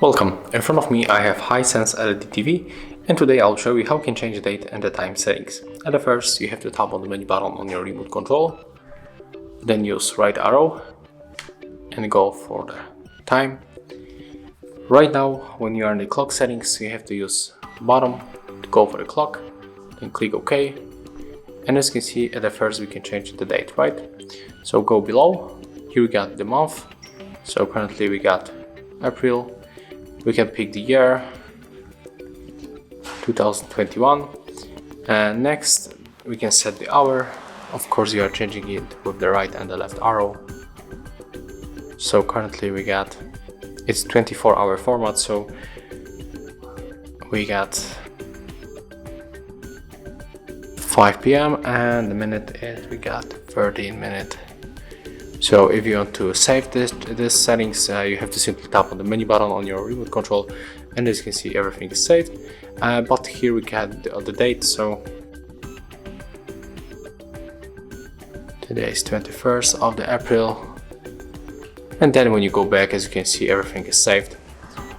Welcome, in front of me I have HiSense LED TV, and today I'll show you how you can change the date and the time settings. At first you have to tap on the menu button on your remote control, then use right arrow and go for the time. Right now when you are in the clock settings you have to use bottom to go for the clock, then click OK, and as you can see at first we can change the date, right? So go below, here we got the month, so currently we got April. We can pick the year 2021, and next we can set the hour. Of course you are changing it with the right and the left arrow. So currently we got, it's 24-hour format, so we got 5 p.m. and the minute is we got 13 minutes. So if you want to save this settings, you have to simply tap on the menu button on your remote control, and as you can see everything is saved. But here we got the date, so today is 21st of the April, and then when you go back, as you can see everything is saved,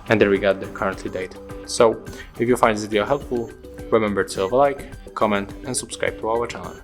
and there we got the currently date. So if you find this video helpful, remember to leave a like, comment and subscribe to our channel.